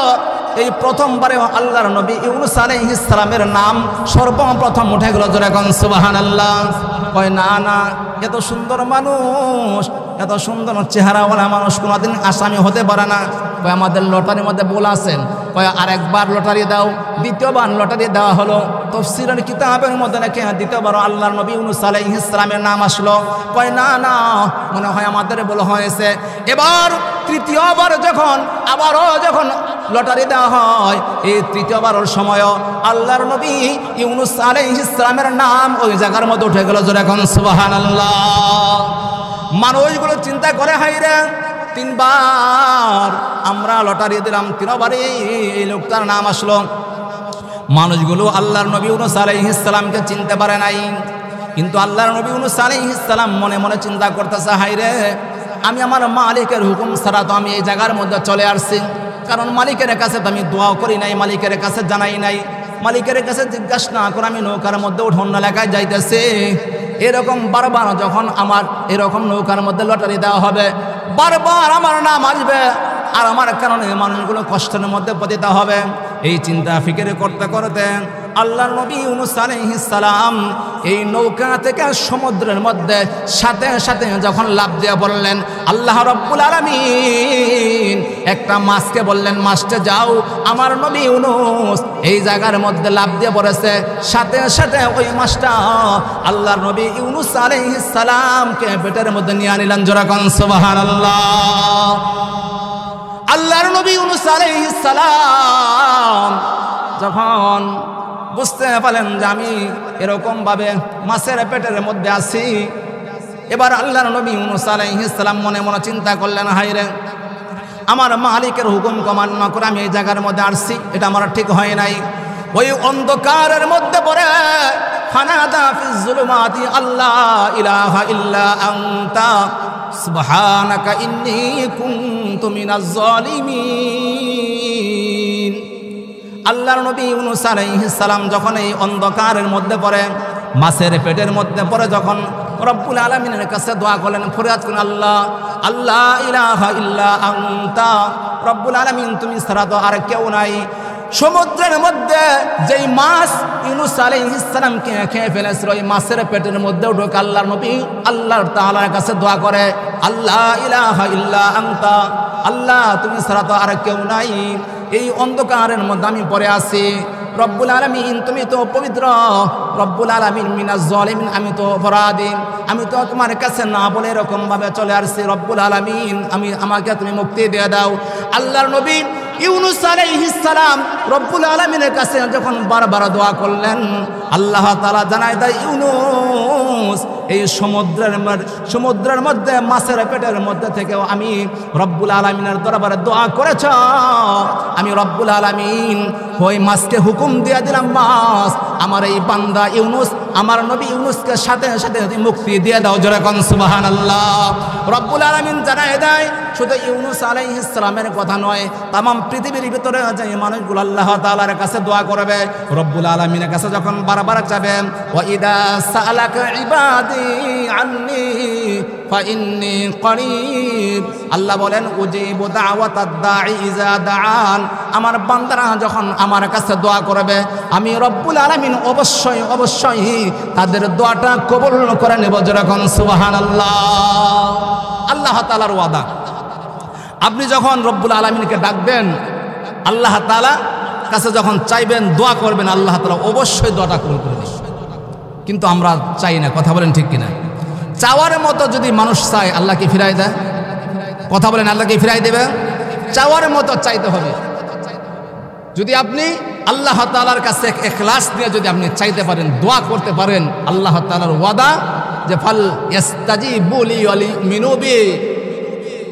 এই প্রথমবারে আল্লাহর নবী ইউনূস আলাইহিস সালামের নাম সর্বপ্রথম উঠে গেল। জোরে কোন সুবহানাল্লাহ। কয় না, এত সুন্দর মানুষ, এত সুন্দর চেহারাওয়ালা মানুষ কোনোদিন আসামি হতে পারে না। কয় আমাদের লটারির মধ্যে ভুল আছেন। কয় আরেকবার লটারি দাও। দ্বিতীয়বার লটারি দেওয়া হলো। তাফসীরের কিতাবের মধ্যে নাকি দ্বিতীয়বার আল্লাহর নবী ইউনূস আলাইহিস সালামের নাম আসলো। কয় না, মনে হয় আমাদের ভুল হয়েছে। এবার তৃতীয়বার আবারও যখন লটারি দেওয়া হয়, এই তৃতীয়বারের সময়ও আল্লাহর নবী ইউনূস আলাইহিস সালামের নাম ওই জায়গার মধ্যে উঠে গেল। জোরে কোন সুবহানাল্লাহ। মানুষগুলো চিন্তা করে, হাইরে, তিনবার আমরা লটারি দিলাম, তিনবারই এই লোকটার নাম আসলো। মানুষগুলো আল্লাহর নবী ইউনূস আলাইহিস সালামকে চিনতে পারে নাই, কিন্তু আল্লাহর নবী ইউনূস আলাইহিস সালাম মনে মনে চিন্তা করতেছে, হাইরে, আমি আমার মালিকের হুকুম ছাড়া তো আমি এই জায়গার মধ্যে চলে আসছি, কারণ মালিকের কাছে তো আমি দোয়া করি নাই, মালিকের কাছে জানাই নাই, মালিকের কাছে জিজ্ঞাসা না করে আমি নৌকার মধ্যে উঠে অন্য এলাকায় যাইতেছি। এরকম বারবার যখন আমার এরকম নৌকার মধ্যে লটারি দেওয়া হবে, বারবার আমার নাম আসবে, আর আমার কারণে মানুষগুলো কষ্টের মধ্যে পতিত হবে। এই চিন্তা ফিকির করতে করতে আল্লাহর নবী ইউনূস আলাইহিস সালাম এই নৌকা থেকে সমুদ্রের মধ্যে সাথে সাথে যখন লাফ দিয়ে বললেন, আল্লাহ রাব্বুল আলামিন একটা মাছকে বললেন, মাছটা যাও। আমার নবী ইউনূস এই জায়গার মধ্যে লাফ দিয়ে পড়েছে, সাথে সাথে ওই মাছটা আল্লাহর নবী ইউনূস আলাইহিস সালামকে পেটের মধ্যে নিয়ে নিলেন। জোরে কোন সুবহানাল্লাহ। আল্লাহর নবী ইউনূস আলাইহিস সালাম যখন বুঝতে পারলেন যে আমি এরকমভাবে মাছের পেটের মধ্যে আছি, এবার আল্লাহর নবী ইউনূস আলাইহিস সালাম মনে মনে চিন্তা করলেন, হায়রে, আমার মালিকের হুকুম অমান্য করে আমি এই জায়গার মধ্যে আসছি, এটা আমার ঠিক হয় নাই। ওই অন্ধকারের মধ্যে পড়ে ফানাদা ফিজ যুলুমাতি আল্লা ইলাহা ইল্লা আনতা সুবহানাকা ইন্নী কুনতু মিনাজ জালিমিন। আল্লাহর নবী ইউনূস আলাইহিস সালাম যখন এই অন্ধকারের মধ্যে পড়ে, মাছের পেটের মধ্যে পড়ে, যখন রব্বুল আলামিনের কাছে দোয়া করলেন, ফরিয়াদ করলেন, আল্লাহ আল্লাহ ইলাহা ইল্লা আনতা, রব্বুল আলামিন তুমি ছাড়া তো আর কেউ নাই। সমুদ্রের মধ্যে যেই মাছ ইউনূস আলাইহিস সালামকে খেয়ে ফেলেছিল, ওই মাছের পেটের মধ্যেও ঢোকে আল্লাহর নবী আল্লাহ তাআলার কাছে দোয়া করে, আল্লাহ ইলাহা ইল্লা আনতা, আল্লাহ তুমি ছাড়া তো আর কেউ নাই। এই অন্ধকারের মধ্যে আমি পড়ে আছি, রব্বুল আলামিন তুমি তো পবিত্র, রব্বুল আলামিন মিনাজ জালিমিন, আমি তো অপরাধী, আমি তো তোমার কাছে না বলে এরকম ভাবে চলে আসছি, রব্বুল আলামিন আমাকে তুমি মুক্তি দিয়ে দাও। আল্লাহর নবী ইউনূস আলাইহিস সালাম রব্বুল আলামিনের কাছে যখন বারবার দোয়া করলেন, আল্লাহ তাআলা জানায় দেয়, ইউনূস এই সমুদ্রের মধ্যে মাছের পেটের মধ্যে থেকেও আমি রব্বুল আলামিনের দরবারে দোয়া করেছ, আমি রব্বুল আলামিন ওই মাছকে হুকুম দিয়ে দিলাম, মাছ আমার এই বান্দা ইউনূস, আমার নবী ইউনূসকে সাথে সাথে মুক্তি দিয়ে দাও। জোরে কোন সুবহানাল্লাহ। রব্বুল আলামিন জানায় দেয় শুধু ইউনূস আলাইহিস সালামের কথা নয়, তামাম পৃথিবীর ভিতরে যে মানুষগুলো আল্লাহ তাআলার কাছে দোয়া করবে, রব্বুল আলামিনের কাছে যখন বারবার যাবে, ওয়া ইদা সাআলাকা ইবাদি আন্নী ফাইন্নী করিব, আল্লাহ বলেন উজিবু দাওয়াতাদ দাঈ ইযা দাআন, আমার বান্দারা যখন আমার কাছে দোয়া করবে, আমি রব্বুল আলামিন অবশ্যই অবশ্যই তাদের দোয়াটা কবুল করে নেব। যেরকম সুবহানাল্লাহ। আল্লাহ তাআলার ওয়াদা, আপনি যখন রব্বুল আলামিনকে ডাকবেন, আল্লাহ তাআলা কাছে যখন চাইবেন, দোয়া করবেন, আল্লাহ তাআলা অবশ্যই দোয়াটা কবুল করে নেবেন। কিন্তু আমরা চাই না, কথা বলেন ঠিক কিনা? চাওয়ার মতো যদি মানুষ চায়, আল্লাহ কি ফিরাই দেয়? কথা বলেন, আল্লাহ কি ফিরাই দেবে? চাওয়ার মতো চাইতে হবে। যদি আপনি আল্লাহ তাআলার কাছে ইখলাস নিয়ে যদি আপনি চাইতে পারেন, দোয়া করতে পারেন, আল্লাহ তাআলার ওয়াদা যে ফাল ইস্তাজিবু লি ওয়া লিউমিনু বি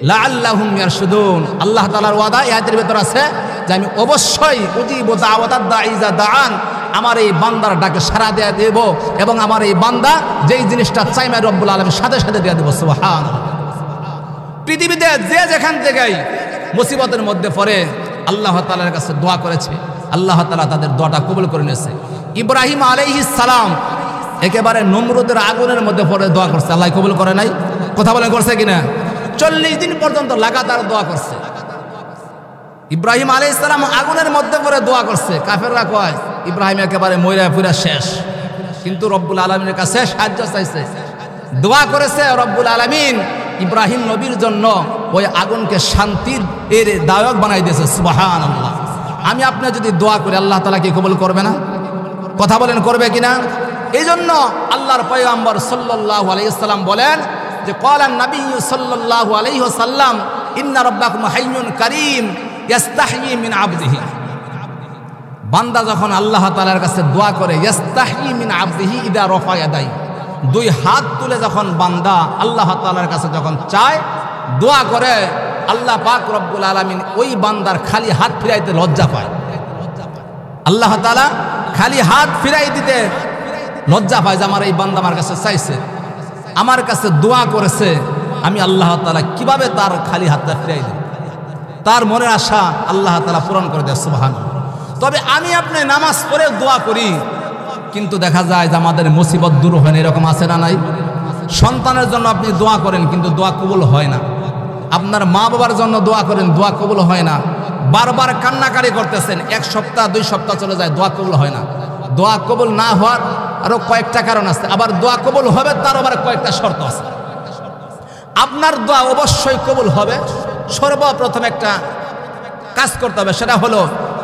লাআল্লাহুম ইয়ারশুদুন, আল্লাহ তাআলার ওয়াদা আয়াতের ভিতর আছে যে আমি অবশ্যই উজিবু দাওয়াতাদ দাঈ ইযা দাআন, আমার এই বান্দার ডাকে সাড়া দিয়ে দেব, এবং আমার এই বান্দা যেই জিনিসটা চাইবে রব্বুল আলামিন সাথে সাথে দিয়ে দেব। সুবহানাল্লাহ। পৃথিবীতে যে যেখান থেকেই মুসিবতের মধ্যে পড়ে আল্লাহ তাআলার কাছে দোয়া করেছে, আল্লাহ তাআলা তাদের দোয়াটা কবুল করে নিয়েছে। ইব্রাহিম আলাইহিস সালাম একেবারে নমরুদের আগুনের মধ্যে পড়ে দোয়া করছে, আল্লাহ কবুল করে নাই? কথা বলেন করছে কিনা? 40 দিন পর্যন্ত লাগাতার দোয়া করছে। ইব্রাহিম আলাইহিস সালাম আগুনের মধ্যে পড়ে দোয়া করছে, কাফেররা কয় ইব্রাহিম একেবারে মইরা পুরা শেষ, কিন্তু রব্বুল আলামিনের কাছে সাহায্য চাইছে, দোয়া করেছে। রব্বুল আলামিন ইব্রাহিম নবীর জন্য ওই আগুনকে শান্তির এর দায়ক বানাই দিয়েছে। সুবহানাল্লাহ। আমি আপনি যদি দোয়া করি, আল্লাহ তাআলা কি কবুল করবে না? কথা বলেন, করবে কিনা? এই জন্য আল্লাহর পয়গম্বর সাল্লাল্লাহু আলাইহি ওয়াসাল্লাম বলেন যে ক্বালান নবী সাল্লাল্লাহু আলাইহি ওয়াসাল্লাম ইন্না রাব্বাকুম হাইয়্যুন কারীম ইয়াস্তাহয়ি মিন আবদিহি, বান্দা যখন আল্লাহ তাআলার কাছে দোয়া করে, ইয়াস্তাহয়ি মিন আবদিহি ইদা রাফা ইয়াদাই, দুই হাত তুলে যখন বান্দা আল্লাহ তাআলার কাছে যখন চায়, দোয়া করে, আল্লাহ পাক রব্বুল আলামিন ওই বান্দার খালি হাত ফিরাইতে লজ্জা পায়। আল্লাহ তাআলা খালি হাত ফিরাই দিতে লজ্জা পায় যে আমার এই বান্দা আমার কাছে চাইছে, আমার কাছে দোয়া করেছে, আমি আল্লাহ তাআলা কিভাবে তার খালি হাতটা ফিরাই দিই, তার মনের আশা আল্লাহ তাআলা পূরণ করে দেয়। সুবহানাল্লাহ। তবে আমি আপনি নামাজ পড়ে দোয়া করি, কিন্তু দেখা যায় যে আমাদের মুসিবত দূর হয় না, এরকম আছে না নাই? সন্তানের জন্য আপনি দোয়া করেন, কিন্তু দোয়া কবুল হয় না। আপনার মা বাবার জন্য দোয়া করেন, দোয়া কবুল হয় না। বারবার কান্নাকারি করতেছেন, 1 সপ্তাহ 2 সপ্তাহ চলে যায়, দোয়া কবুল হয় না। দোয়া কবুল না হওয়ার আরো কয়েকটা কারণ আছে, আবার দোয়া কবুল হবে তার আবার কয়েকটা শর্ত আছে। আপনার দোয়া অবশ্যই কবুল হবে, সর্বপ্রথম একটা কাজ করতে হবে, সেটা হলো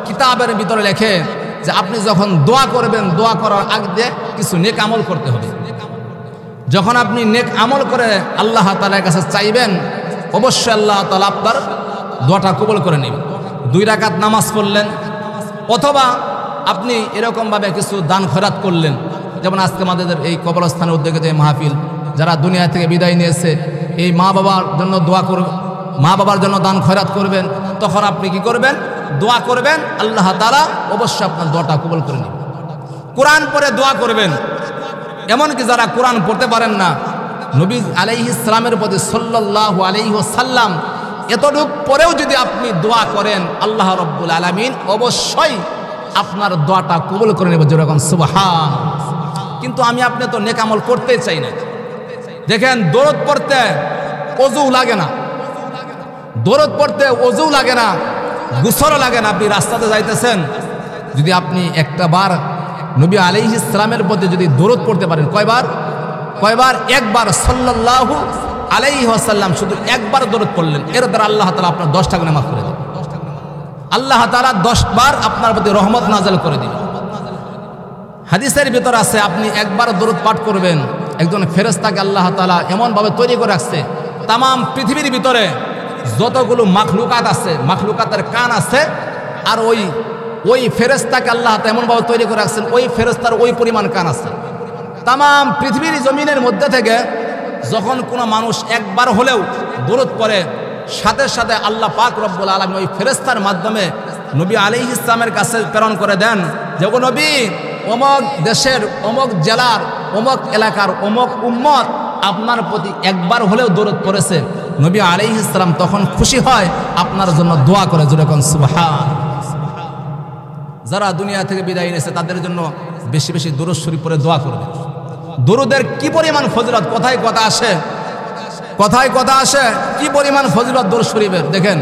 কিতাবের ভিতরে লেখে যে আপনি যখন দোয়া করবেন, দোয়া করার আগে কিছু নেক আমল করতে হবে। যখন আপনি নেক আমল করে আল্লাহ তাআলার কাছে চাইবেন, অবশ্যই আল্লাহ তাআলা আপনার দোয়াটা কবুল করে নেবেন। 2 রাকাত নামাজ পড়লেন, অথবা আপনি এরকমভাবে কিছু দান খয়রাত করলেন, যেমন আজকে আমাদের এই কবরস্থানের উদ্যোগে যে মাহফিল, যারা দুনিয়া থেকে বিদায় নিয়েছে, এই মা বাবার জন্য দোয়া করবেন, মা বাবার জন্য দান খয়রাত করবেন। তখন আপনি কি করবেন? দোয়া করবেন, আল্লাহ তাআলা অবশ্যই আপনার দোয়াটা কবুল করে নেবেন। কোরআন পড়ে দোয়া করবেন। এমনকি যারা কোরআন পড়তে পারেন না, নবী আলাইহিস সালামের প্রতি সাল্লাল্লাহু আলাইহি ওয়াসাল্লাম এতটুক পরেও যদি আপনি দোয়া করেন, আল্লাহ রাব্বুল আলামিন অবশ্যই আপনার দোয়াটা কবুল করে নেবে, যেরকম সুবহান। কিন্তু আমি আপনি তো নেক আমল করতেই চাই না। দেখেন, দরুদ পড়তে ওযু লাগে না, দরুদ পড়তে ওযু লাগে না, গোসল লাগে না। আপনি রাস্তাতে যাইতেছেন, যদি আপনি একটা বার নবী আলাইহিস সালামের প্রতি যদি দরুদ পড়তে পারেন, কয়বার? একবার সাল্লাল্লাহু আলাইহি ওয়াসাল্লাম, শুধু একবার দরুদ পড়লেন, এর দ্বারা আল্লাহ তাআলা আপনার 10টা গুনাহ মাফ করে দেবেন। আল্লাহ তাআলা 10 বার আপনার প্রতি রহমত নাযিল করে দিবেন। হাদিসের ভিতর আছে, আপনি একবার দরুদ পাঠ করবেন, একজন ফেরেশতাকে আল্লাহ তাআলা এমনভাবে তৈরি করে রাখছে, তাম পৃথিবীর ভিতরে যতগুলো মাখলুকাত আছে, মাখলুকাতের কান আছে, আর ওই ফেরেশতাকে আল্লাহ এমনভাবে তৈরি করে রাখছেন, ওই ফেরেশতার ওই পরিমাণ কান আছে। তাম পৃথিবীর জমিনের মধ্যে থেকে যখন কোনো মানুষ একবার হলেও দরুদ পড়ে, সাথে সাথে আল্লাহ পাক রব্বুল আলামিন ওই ফেরেশতার মাধ্যমে নবী আলাইহিস সালামের কাছে প্রেরণ করে দেন যে, ও নবী, অমুক দেশের, অমুক জেলার, অমুক এলাকার, অমুক উম্মত আপনার প্রতি একবার হলেও দরুদ পড়েছে। নবী আলাইহিস সালাম তখন খুশি হয়, আপনার জন্য দোয়া করে, যেরকম সুবহান। যারা দুনিয়া থেকে বিদায় নিয়েছে তাদের জন্য বেশি বেশি দরুদ শরীফ পড়ে দোয়া করবে। দরুদের কি পরিমাণ ফজিলত, কথায় কথা আসে কি পরিমাণ ফজিলত দরুদ শরীফের। দেখেন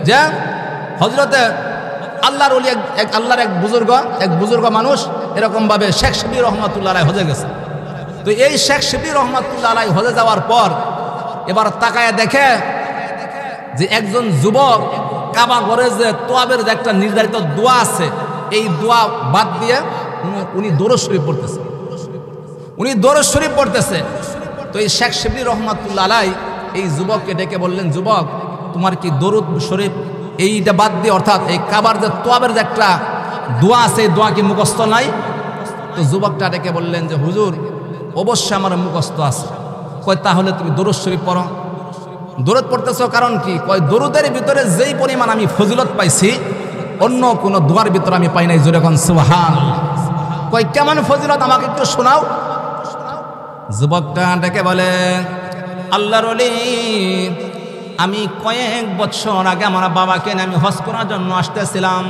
যে হযরতে আল্লাহর ওলি, আল্লাহর এক বুজুর্গ মানুষ এরকমভাবে শেখ শিবলি রহমাতুল্লাহ আলাইহি হজে গেছে। তো এই শেখ শিবলি রহমাতুল্লাহ আলাইহি হজে যাওয়ার পর এবার তাকায় দেখে যে একজন যুবক কাবা ঘরে যে তোয়াবের যে একটা নির্ধারিত দোয়া আছে, এই দোয়া বাদ দিয়ে উনি দরুদ শরীফ পড়তেছে। তো এই শেখ শিবলি রহমাতুল্লাহ আলাইহি এই যুবককে ডেকে বললেন, যুবক, তোমার কি দরুদ শরীফ এইটা বাদ দিয়ে, অর্থাৎ এই কাবার যে তোয়াবের যে একটা দোয়া আছে, এই দোয়া কি মুখস্থ নাই? তো যুবকটা ডেকে বললেন যে, হুজুর, অবশ্যই আমার মুখস্থ আছে। কয়, তাহলে তুমি দরুদ শরীফ পড়ো। দরুদ পড়তেছ কারণ কি? কয়, দরুদের ভিতরে যেই পরিমাণ আমি ফজিলত পাইছি, অন্য কোন দোয়ার ভিতরে আমি পাই নাই। জোরে কোন সুবহানাল্লাহ। কয়, কেমন ফজিলত আমাকে একটু শোনাও। যুবকটা ডেকে বলে, আল্লাহর ওলি, আমি কয়েক বছর আগে আমার বাবাকে নিয়ে আমি হজ করার জন্য আসতেছিলাম।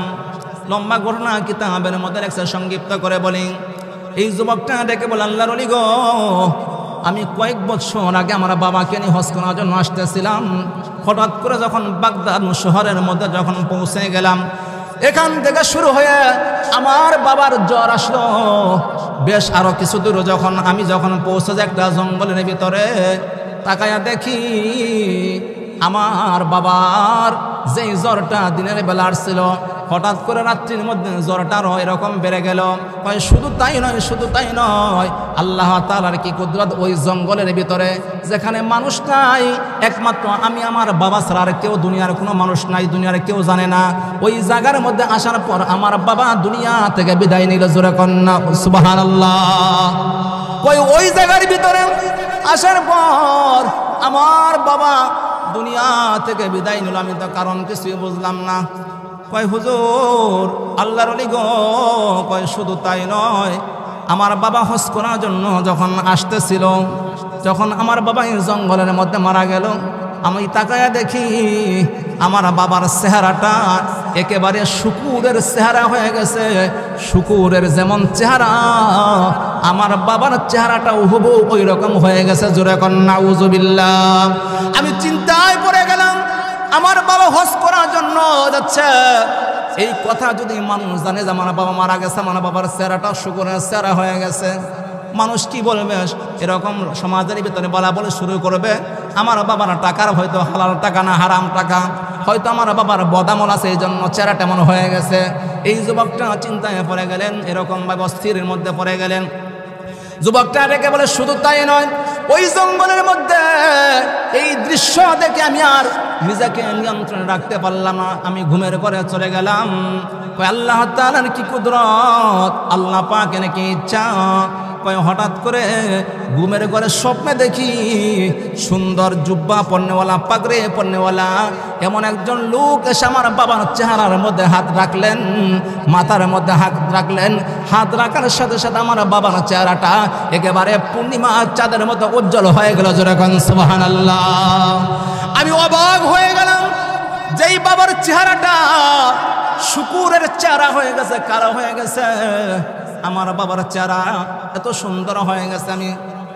লম্বা ঘটনা কিতাবের মধ্যে একটা সংক্ষিপ্ত করে বলি। এই যুবকটা ডেকে বলে, আল্লাহর ওলি গো, আমি কয়েক বছর আগে আমার বাবাকে নিয়ে হজ করার জন্য আসতেছিলাম। হঠাৎ করে যখন বাগদাদ শহরের মধ্যে যখন পৌঁছে গেলাম, এখান থেকে শুরু হয়ে আমার বাবার জ্বর আসলো। বেশ আরো কিছু দূর আমি যখন পৌঁছে যাই একটা জঙ্গলের ভিতরে, তাকায়া দেখি আমার বাবার যেই জ্বরটা দিনের বেলা আসছিল, হঠাৎ করে রাত্রির মধ্যে জ্বরটারও এরকম বেড়ে গেল। শুধু তাই নয়, আল্লাহ তাআলার কি কুদরত, ওই জঙ্গলের ভিতরে যেখানে মানুষ নাই, একমাত্র আমি আমার বাবা ছাড়া আর কেউ, দুনিয়ার কোনো মানুষ নাই, দুনিয়ার কেউ জানে না। ওই জায়গার মধ্যে আসার পর আমার বাবা দুনিয়া থেকে বিদায় নিল। জোরে কন্যা সুবহানাল্লাহ। ওই জায়গার ভিতরে আসার পর আমার বাবা দুনিয়া থেকে বিদায় নিল। আমি তো কারণ কিছুই বুঝলাম না। কয়, হুজুর, আল্লাহর ওলি গো, কয় শুধু তাই নয়, আমার বাবা হজ করার জন্য যখন আসতেছিল, যখন আমার বাবা এই জঙ্গলের মধ্যে মারা গেল, আমি তাকায়া দেখি আমার বাবার চেহারাটা একেবারে শুকুরের চেহারা হয়ে গেছে। শুকুরের যেমন চেহারা, আমার বাবার চেহারাটা হুবহু ওই রকম হয়ে গেছে। জোরে কন নাউজুবিল্লাহ। আমি চিন্তায় পড়ে গেলাম, আমার বাবা হজ করার জন্য যাচ্ছে, এই কথা যদি মানুষ জানে যে আমার বাবা মারা গেছে, আমার বাবার চেহারাটা শুকুরের চেহারা হয়ে গেছে, মানুষ কি বলবে? এরকম সমাজের ভিতরে বলা বলে শুরু করবে, আমার বাবার টাকার হয়তো হালাল টাকা না হারাম টাকা, হয়তো আমার বাবার বদামল আছে, এই জন্য চেহারা তেমন হয়ে গেছে। এই যুবকটা চিন্তায় পড়ে গেলেন, এরকম ভাবে অস্থিরের মধ্যে পড়ে গেলেন। যুবকটা রেখে বলে, শুধু তাই নয়, ওই জঙ্গলের মধ্যে এই দৃশ্য দেখে আমি আর নিজেকে নিয়ন্ত্রণে রাখতে পারলাম না। আমি ঘুমের ঘরে চলে গেলাম। আল্লাহ তাআলার কি কুদরত, আল্লাহ পাকের কি ইচ্ছা। কয় হঠাৎ করে ঘুমের ঘরে স্বপ্নে দেখি সুন্দর জুব্বা পরনেওয়ালা, পাগড়ি পরনেওয়ালা এমন একজন লোক এসে আমার বাবার চেহারার মধ্যে হাত রাখলেন, মাথার মধ্যে হাত রাখলেন। হাত রাখার সাথে সাথে আমার বাবার চেহারাটা একেবারে পূর্ণিমা চাঁদের মতো উজ্জ্বল হয়ে গেল। যেরকম সুবহানাল্লাহ। আমি অবাক হয়ে গেলাম, যেই বাবার চেহারাটা শুকুরের চেহারা হয়ে গেছে, কালো হয়ে গেছে, আমার বাবার চেহারা এত সুন্দর হয়ে গেছে, আমি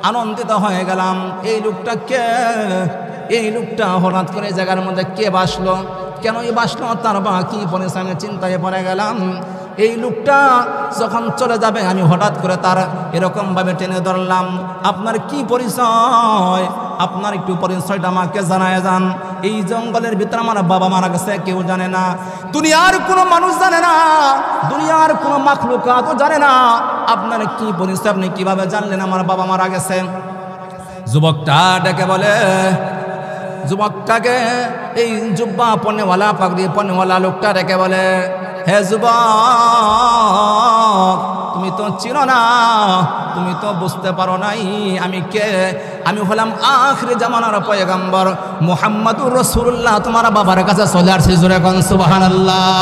আনন্দিত হয়ে গেলাম। এই লোকটা কে? এই লোকটা হঠাৎ করে জায়গার মধ্যে কে বাসলো, কেনই বাসলো, তার বা কি পড়েছে, আমি চিন্তায় পড়ে গেলাম। এই লোকটা যখন চলে যাবে আমি হঠাৎ করে তার এরকমভাবে টেনে ধরলাম, আপনার কি পরিচয়, আপনার একটু পরিচয়টা আমাকে জানায় যান। এই জঙ্গলের ভিতরে আমার বাবা মারা গেছে, কেউ জানে না, দুনিয়ার কোনো মানুষ জানে না, দুনিয়ার কোনো মাখলুকাতও জানে না। আপনার কি পরিচয়, আপনি কিভাবে জানলেন আমার বাবা মারা গেছে? যুবকটা ডেকে বলে, যুবকটাকে এই জুব্বা পরনেওয়ালা, পাগড়ি পরনেওয়ালা লোকটা ডেকে বলে, হে যুবক, তুমি তো চিনো না, তুমি তো বুঝতে পারো নাই আমি কে। আমি হলাম আখির জামানার পয়গম্বর মুহাম্মদুর রাসূলুল্লাহ, তোমার বাবার কাছে চলে আসছি। জোরে কোন সুবহানাল্লাহ।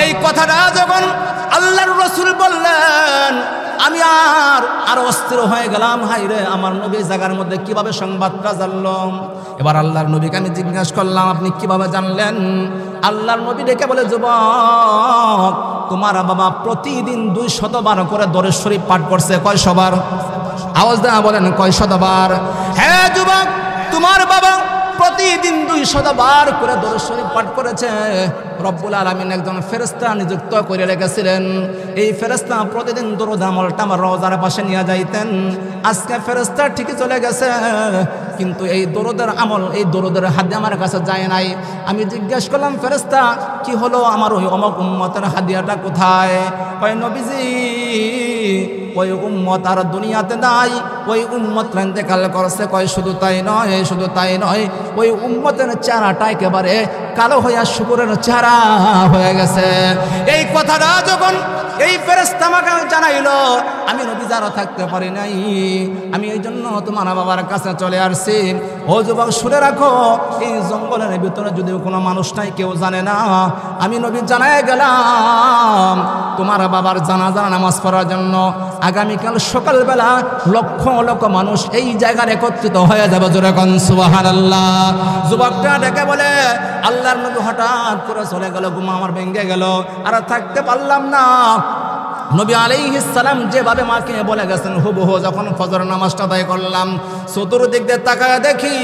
এই কথাটা যখন আল্লাহর রাসূল বললেন, আমি আর অস্থির হয়ে গেলাম, হাই রে, আমার নবী জায়গার মধ্যে কিভাবে সংবাদটা জানলো। এবার আল্লাহর নবীকে আমি জিজ্ঞাসা করলাম, আপনি কিভাবে জানলেন? আল্লাহর নবী ডেকে বলে, যুবক, তোমার বাবা প্রতিদিন 200 বার করে দরুদ শরীফ পাঠ করছে। কয় শতবার? আওয়াজ দেয়া বলেন, কয় শতবার? হ্যাঁ যুবক, তোমার বাবা প্রতিদিন 200 বার করে দরুদ শরীফ পাঠ করেছে। রব্বুল আলামিন একজন ফেরেশতা নিযুক্ত করে রেখেছিলেন। এই ফেরেশতা প্রতিদিন দরুদ আমলটা আমার রওজার পাশে নিয়ে যাইতেন। আজকে ফেরেশতা ঠিকই চলে গেছে, কিন্তু এই দরুদের আমল, এই দরুদের হাদিয়া আমার কাছে যায় নাই। আমি জিজ্ঞেস করলাম, ফেরেশতা কি হলো, আমার ওই অমুক উম্মতের হাদিয়াটা কোথায়? কয়, নবীজি, ওই উম্মত আর দুনিয়াতে নাই, ওই উম্মত ইন্তেকাল করছে। কয়, শুধু তাই নয়, শুধু তাই নয়, ওই উম্মতের চেহারাটা একেবারে কালো হইয়া শুকুরের চেহারা হয়ে গেছে। এই কথাটা যখন এই ফেরেশতা আমাকে জানাইলো, আমি নবী যারা থাকতে পারি নাই, আমি এই জন্য তোমার বাবার কাছে চলে আসছি। ও যুবক, শুনে রাখো, এই জঙ্গলের ভিতরে যদিও কোনো মানুষ নাই, কেউ জানে না, আমি নবী জানাই গেলাম তোমার বাবার জানাজা নামাজ পড়ার জন্য আগামীকাল সকালবেলা লক্ষ লক্ষ মানুষ এই জায়গায় একত্রিত হয়ে যাবে। জোরে কোন সুবহানাল্লাহ। যুবকটা ডেকে বলে, আল্লাহর নবী হঠাৎ করে চলে গেল, ঘুম আমার ভেঙে গেল, আর থাকতে পারলাম না। নবী আলাইহিস সালাম যেভাবে মাকে বলে গেছেন, হুবহু যখন ফজর নামাজটা আদায় করলাম, চতুর্দিক দিয়ে তাকায় দেখি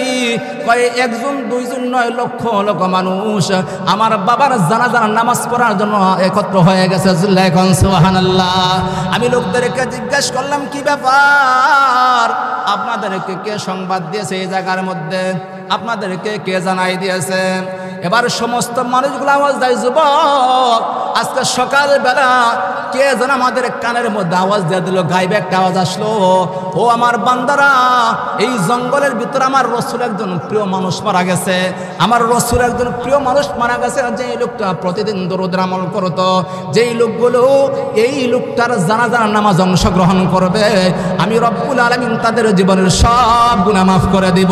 কয় একজন দুইজন নয়, লক্ষ লক্ষ মানুষ আমার বাবার জানাজার নামাজ পড়ার জন্য একত্র হয়ে গেছে। সুবহানাল্লাহ। আমি লোকদেরকে জিজ্ঞেস করলাম, কি ব্যাপার, আপনাদেরকে কে সংবাদ দিয়েছে এই জায়গার মধ্যে, আপনাদেরকে কে জানাই দিয়েছে? এবার সমস্ত মানুষগুলো আওয়াজ দেয়, যুবক, আজকে সকালবেলা কে যেন আমাদের কানের মধ্যে আওয়াজ দিয়ে দিল, গাইবে একটা আওয়াজ আসলো, ও আমার বান্দারা, এই জঙ্গলের ভিতরে আমার রসুল একজন প্রিয় মানুষ মারা গেছে, আমার রসুল একজন প্রিয় মানুষ মারা গেছে। যেই লোকটা প্রতিদিন দরুদের আমল করতো, যেই লোকগুলো এই লোকটার জানাজার নামাজ অংশগ্রহণ করবে, আমি রব্বুল আলামিন তাদের জীবনের সব গুনাহ মাফ করে দিব।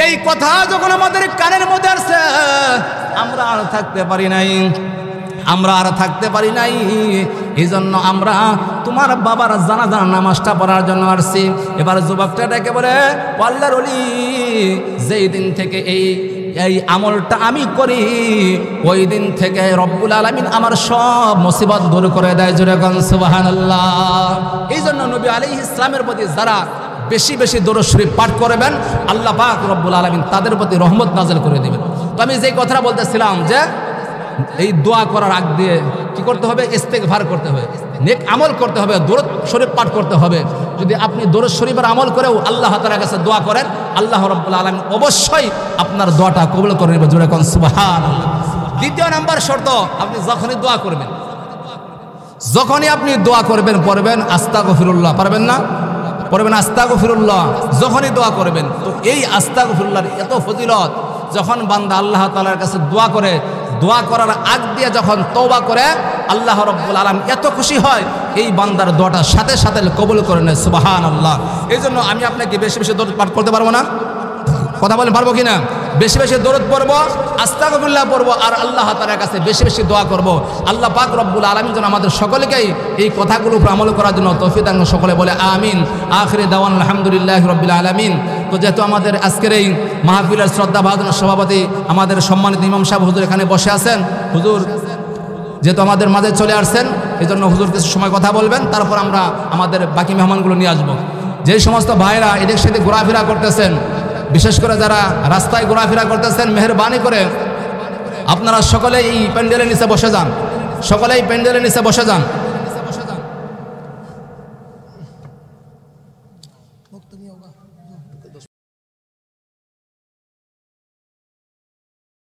এই কথা যখন আমাদের কানের মধ্যে আসছে, আমরা আর থাকতে পারি নাই, আমরা আর থাকতে পারি নাই। এই জন্য আমরা তোমার বাবার জানাজার নামাজটা পড়ার জন্য আসছি। এবার যুবকটা ডেকে বলে, আল্লাহর ওলি, যেই দিন থেকে এই আমলটা আমি করি, ওই দিন থেকে রব্বুল আলামিন আমার সব মুসিবত দূর করে দেয়। জোরে কোন সুবহানাল্লাহ। এই জন্য নবী আলাইহিস সালামের প্রতি যারা বেশি বেশি দরুদ শরীফ পাঠ করবেন, আল্লাহ পাক রব্বুল আলামিন তাদের প্রতি রহমত নাযিল করে দিবেন। তো আমি যেই কথাটা বলতেছিলাম, যে এই দোয়া করার আগ দিয়ে কি করতে হবে? ইস্তেগফার করতে হবে, নেক আমল করতে হবে, দরুদ শরীফ পাঠ করতে হবে। যদি আপনি দরুদ শরীফের আমল করেও আল্লাহ তাআলার কাছে দোয়া করেন, আল্লাহ রাব্বুল আলামিন অবশ্যই আপনার দোয়াটা কবুল করে নেবেন। জোরে কোন সুবহানাল্লাহ। দ্বিতীয় নাম্বার শর্ত, আপনি যখনই দোয়া করবেন, যখনই আপনি দোয়া করবেন, পড়বেন আস্তাগফিরুল্লাহ। পারবেন না? পড়বেন আস্তাগফিরুল্লাহ যখনই দোয়া করবেন। তো এই আস্তাগফিরুল্লাহর এত ফজিলত, যখন বান্দা আল্লাহ তাআলার কাছে দোয়া করে, দোয়া করার আগ দিয়ে যখন তওবা করে, আল্লাহ রাব্বুল আলামিন এত খুশি হয়, এই বান্দার দোয়াটা সাথে সাথে কবুল করে নেয় সুবহানাল্লাহ। এই জন্য আমি আপনাকে বেশি বেশি দরুদ পাঠ করতে পারবো না? কথা বলেন পারবো কিনা? বেশি বেশি দরুদ পড়বো, আস্তাগফিরুল্লাহ পড়বো, আর আল্লাহ তাআলার কাছে বেশি বেশি দোয়া করব। আল্লাহ পাক রব্বুল আলামিন যেন আমাদের সকলকেই এই কথাগুলোর উপর আমল করার জন্য তৌফিক দান করেন। সকলে বলে আমিন। আখিরি দাওয়ান আলহামদুলিল্লাহি রাব্বিল আলামিন। তো যেহেতু আমাদের আজকের এই মাহফিলের শ্রদ্ধাভাজন সভাপতি আমাদের সম্মানিত ইমাম সাহেব হুজুর এখানে বসে আছেন, হুজুর যেহেতু আমাদের মাঝে চলে আসছেন, এই জন্য হুজুর কিছু সময় কথা বলবেন, তারপর আমরা আমাদের বাকি মেহমানগুলো নিয়ে আসবো। যেই সমস্ত ভাইরা এদিক সেদিক ঘোরাফেরা করতেছেন, বিশেষ করে যারা রাস্তায় ঘোরাফেরা করতেছেন, মেহেরবানি করে আপনারা সকলেই এই প্যান্ডেলের নিচে বসে যান, সকলেই প্যান্ডেলের নিচে বসে যান।